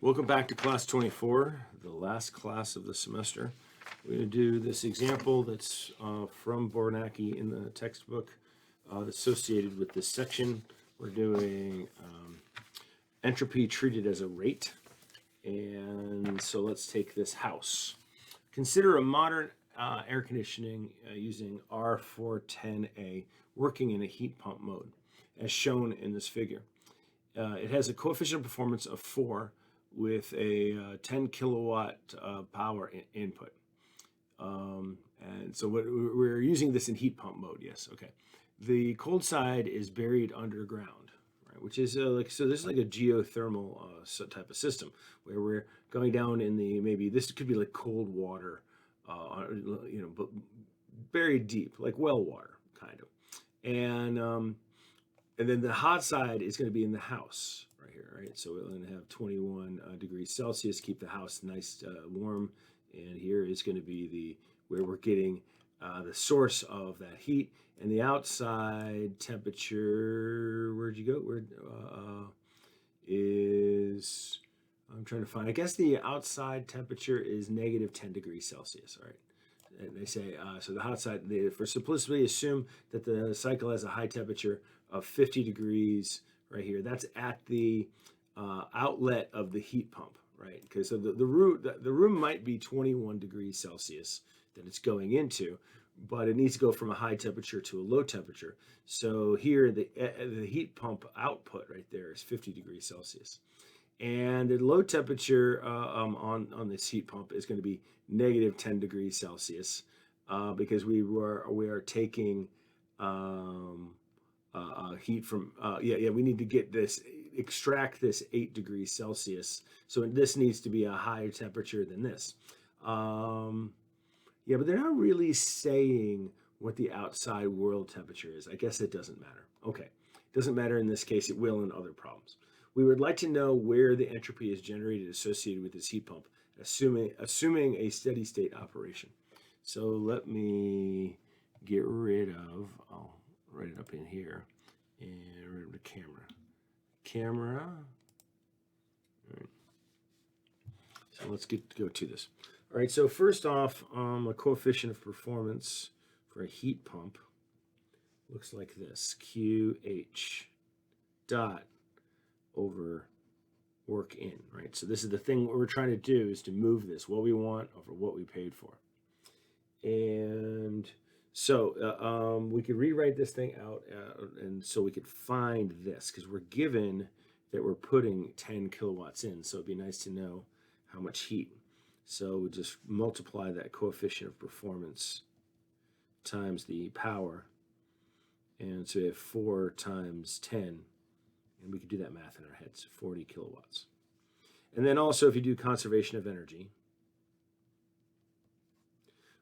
Welcome back to class 24, the last class of the semester. We're going to do this example that's from Bornacki in the textbook associated with this section. We're doing entropy treated as a rate. And so let's take this house. Consider a modern air conditioning using R410A working in a heat pump mode, as shown in this figure. It has a coefficient of performance of 4 with a 10 kilowatt power input. And so we're using this in heat pump mode, yes, okay. The cold side is buried underground, right, which is so this is like a geothermal type of system where we're going down in the, maybe this could be like cold water, but buried deep, like well water, kind of. And then the hot side is going to be in the house right here, right? So we're going to have 21 degrees Celsius, keep the house nice, warm. And here is going to be where we're getting the source of that heat. And the outside temperature, where'd you go? Is, I'm trying to find, I guess the outside temperature is negative 10 degrees Celsius, all right? And they say, so the hot side, for simplicity, assume that the cycle has a high temperature of 50 degrees right here. That's at the outlet of the heat pump, right? Okay, so the room might be 21 degrees Celsius that it's going into, but it needs to go from a high temperature to a low temperature. So here, the heat pump output right there is 50 degrees Celsius. And the low temperature on this heat pump is going to be negative 10 degrees Celsius because we are taking heat from, we need to get this, extract this 8 degrees Celsius. So this needs to be a higher temperature than this. But they're not really saying what the outside world temperature is. I guess it doesn't matter. Okay, it doesn't matter in this case. It will in other problems. We would like to know where the entropy is generated associated with this heat pump, assuming a steady state operation. So let me get rid of, I'll write it up in here, and rid of the camera. All right. So let's go to this. All right, so first off, a coefficient of performance for a heat pump looks like this, QH dot over work in, right? So this is the thing what we're trying to do is to move this, what we want over what we paid for. And so we could rewrite this thing out and so we could find this because we're given that we're putting 10 kilowatts in. So it'd be nice to know how much heat. So we just multiply that coefficient of performance times the power. And so we have 4 times 10. And we could do that math in our heads, 40 kilowatts. And then also, if you do conservation of energy,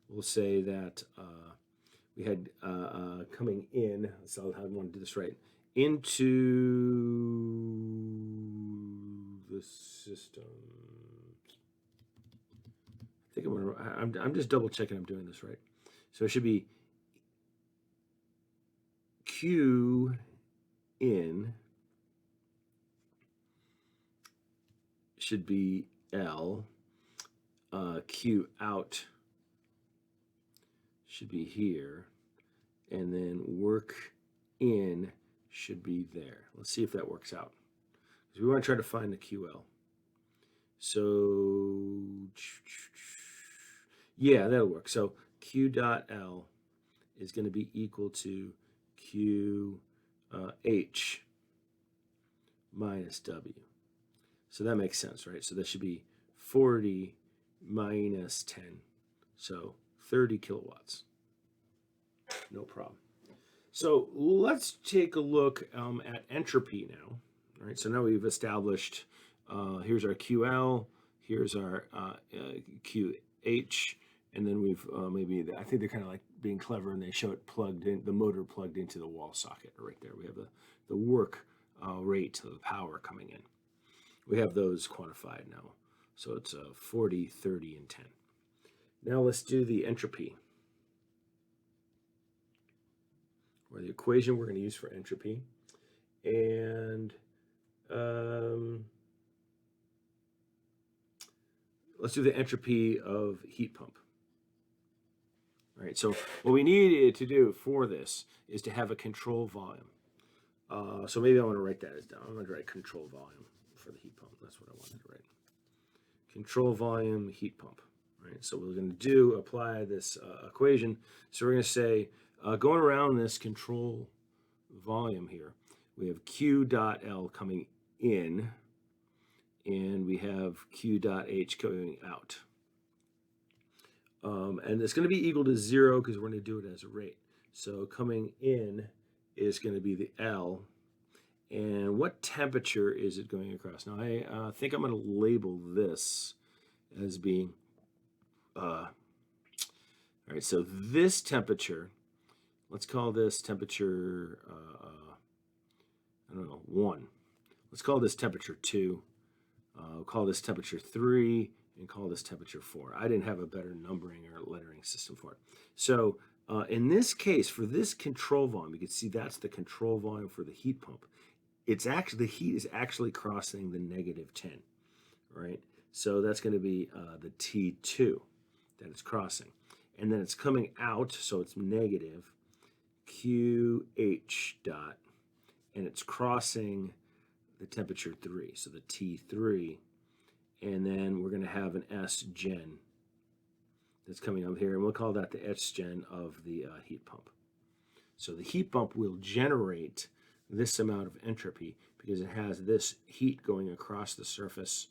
we'll say that we had coming in, so I want to do this right, into the system. I think I'm just double checking I'm doing this right. So it should be Q in should be L, Q out should be here, and then work in should be there. Let's see if that works out. Because we want to try to find the QL. So, yeah, that'll work. So Q dot L is going to be equal to Q H minus W. So that makes sense, right? So that should be 40 minus 10. So 30 kilowatts. No problem. So let's take a look at entropy now. All right, so now we've established, here's our QL, here's our QH, and then we've I think they're kind of like being clever and they show it plugged in, the motor plugged into the wall socket right there. We have the work rate of the power coming in. We have those quantified now. So it's 40, 30, and 10. Now let's do the entropy, or the equation we're going to use for entropy. And let's do the entropy of heat pump. All right, so what we needed to do for this is to have a control volume. So maybe I want to write that as down. I'm going to write control volume for the heat pump. That's what I wanted to write. Control volume heat pump. Right. So what we're going to do, apply this equation. So we're going to say, going around this control volume here, we have Q dot L coming in, and we have Q dot H going out. And it's going to be equal to 0 because we're going to do it as a rate. So coming in is going to be the L. And what temperature is it going across? Now, I think I'm going to label this as being, all right, so this temperature, let's call this temperature, I don't know, 1. Let's call this temperature 2. We'll call this temperature 3, and call this temperature 4. I didn't have a better numbering or lettering system for it. So in this case, for this control volume, you can see that's the control volume for the heat pump. It's actually, the heat is actually crossing the -10, right? So that's going to be the T2 that it's crossing. And then it's coming out, so it's negative QH dot, and it's crossing the temperature 3, so the T3. And then we're going to have an S gen that's coming up here, and we'll call that the S gen of the heat pump. So the heat pump will generate this amount of entropy because it has this heat going across the surface,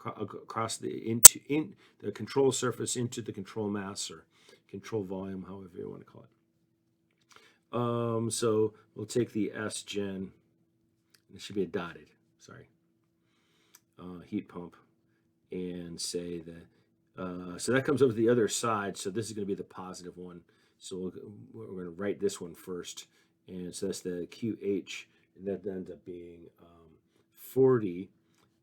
across the the control surface into the control mass or control volume, however you want to call it. So we'll take the S gen, it should be a dotted, sorry, heat pump, and say that, so that comes over to the other side, so this is going to be the positive one. So we're going to write this one first, and so that's the QH, and that ends up being 40,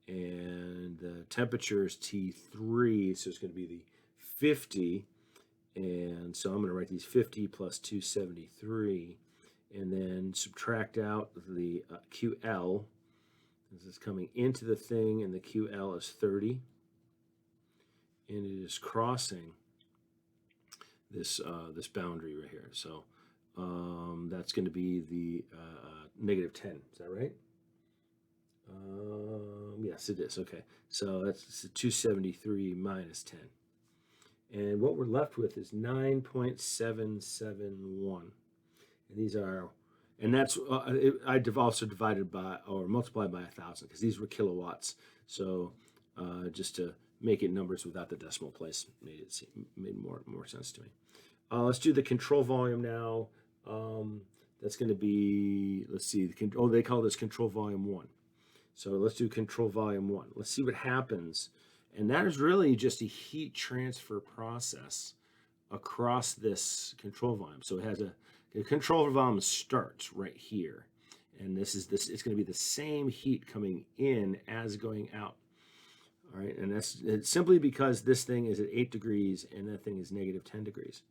and the temperature is T3, so it's going to be the 50, and so I'm going to write these 50 plus 273, and then subtract out the QL. This is coming into the thing, and the QL is 30, and it is crossing this this boundary right here. So that's going to be the -10. Is that right? Yes, it is. Okay, so that's 273 minus 10, and what we're left with is 9.771. And these are, and that's I've also divided by or multiplied by 1,000 because these were kilowatts. So just to make it numbers without the decimal place made more sense to me. Let's do the control volume now. That's going to be, let's see, they call this control volume 1. So let's do control volume 1. Let's see what happens. And that is really just a heat transfer process across this control volume. So it has the control volume starts right here. And it's going to be the same heat coming in as going out. All right, and it's simply because this thing is at 8 degrees and that thing is -10 degrees.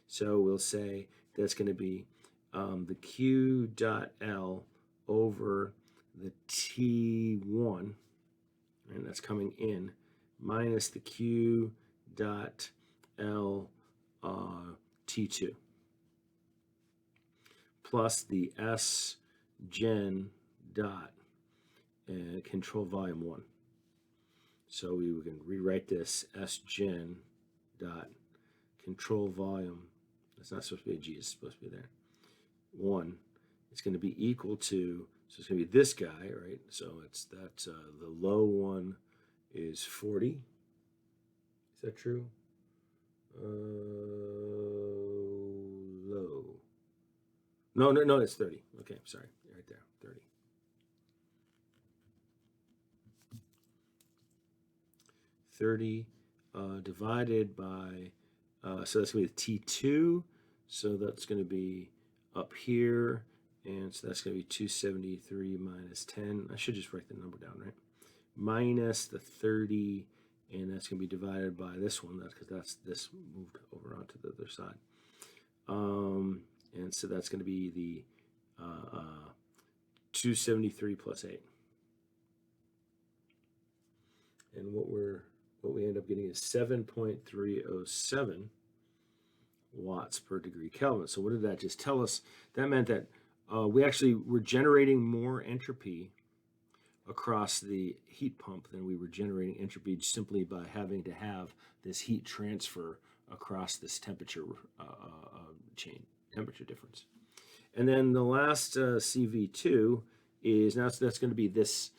So we'll say that's going to be the Q dot L over the T1, and that's coming in, minus the Q dot L T2, plus the S gen dot control volume 1. So we can rewrite this S gen dot control volume. It's not supposed to be a G, it's supposed to be there. 1. It's going to be equal to, so it's going to be this guy, right? So it's that the low one is 40. Is that true? Low. No, it's 30. Okay, sorry, right there, 30. 30 divided by, so that's going to be T2, so that's going to be up here, and so that's going to be 273 minus 10. I should just write the number down, right? Minus the 30, and that's going to be divided by this one, that's because this moved over onto the other side. And so that's going to be the 273 plus 8. And what we're what we end up getting is 7.307 watts per degree Kelvin. So what did that just tell us? That meant that we actually were generating more entropy across the heat pump than we were generating entropy simply by having to have this heat transfer across this temperature chain, temperature difference. And then the last CV2 is, now that's going to be this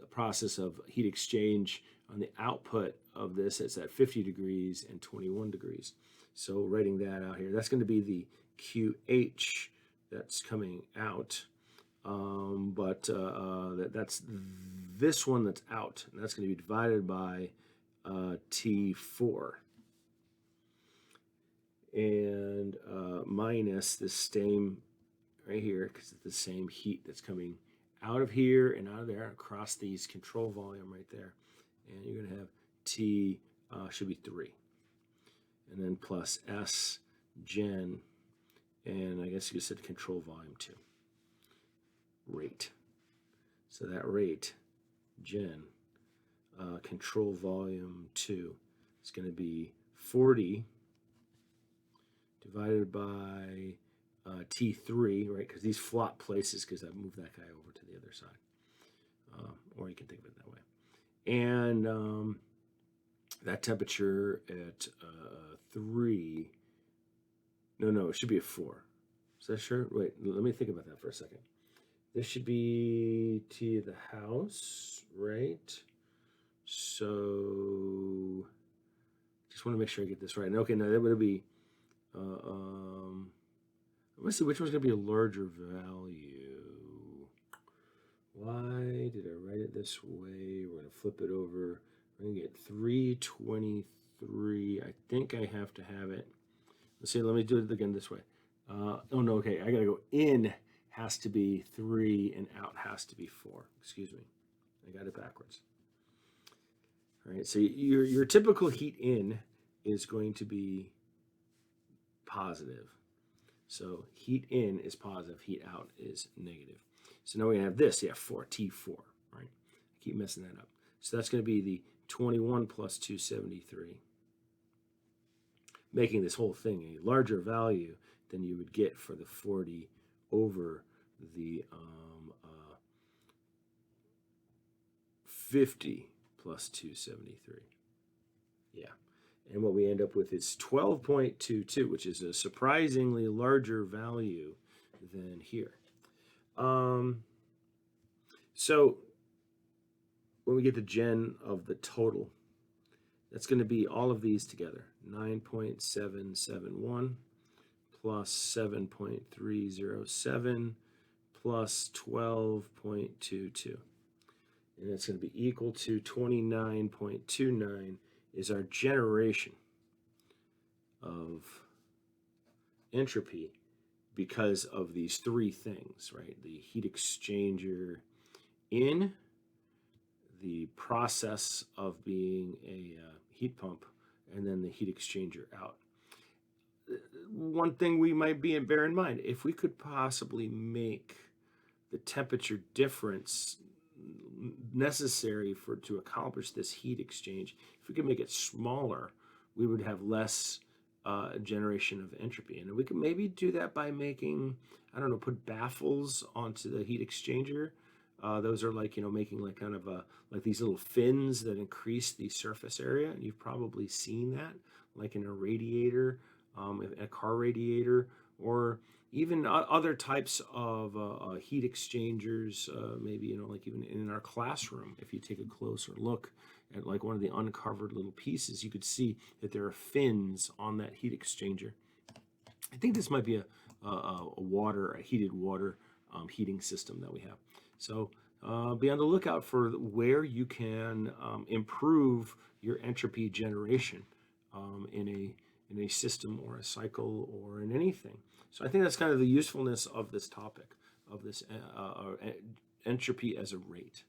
process of heat exchange on the output of this. It's at 50 degrees and 21 degrees. So writing that out here, that's going to be the QH that's coming out. That's this one that's out, and that's going to be divided by T4 and minus this same right here, because it's the same heat that's coming out of here and out of there across these control volume right there. And you're going to have T should be 3. And then plus S gen, and I guess you said control volume 2. Rate. So that rate, gen, control volume 2, is going to be 40 divided by T3, right? Because these flop places, because I've moved that guy over to the other side. Or you can think of it that way. And that temperature at 3, no, it should be a 4. Is that sure? Wait, let me think about that for a second. This should be T of the house, right? So just want to make sure I get this right. Okay, now that would be, let's see which one's going to be a larger value. Why did I write it this way? We're going to flip it over. We're going to get 323. I think I have to have it. Let's see, let me do it again this way. Oh, no, okay, I got to go in. Has to be 3 and out has to be 4. Excuse me, I got it backwards. All right, so your typical heat in is going to be positive. So heat in is positive, heat out is negative. So now we're gonna have this, 4, T4, right? I keep messing that up. So that's gonna be the 21 plus 273, making this whole thing a larger value than you would get for the 40 over the 50 plus 273. Yeah. And what we end up with is 12.22, which is a surprisingly larger value than here. So when we get the gen of the total, that's going to be all of these together. 9.771 plus 7.307 plus 12.22. And that's going to be equal to 29.29 is our generation of entropy because of these three things, right? The heat exchanger in, the process of being a heat pump, and then the heat exchanger out. One thing we might bear in mind, if we could possibly make the temperature difference necessary to accomplish this heat exchange, if we could make it smaller, we would have less generation of entropy. And we could maybe do that by making, I don't know, put baffles onto the heat exchanger. Those are like, making like kind of like these little fins that increase the surface area. And you've probably seen that, like in a radiator, a car radiator, or even other types of heat exchangers, maybe, like even in our classroom, if you take a closer look at like one of the uncovered little pieces, you could see that there are fins on that heat exchanger. I think this might be a heated water heating system that we have. So be on the lookout for where you can improve your entropy generation in a system or a cycle or in anything. So I think that's kind of the usefulness of this topic, of this entropy as a rate.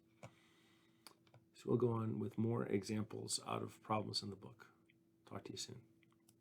So we'll go on with more examples out of problems in the book. Talk to you soon.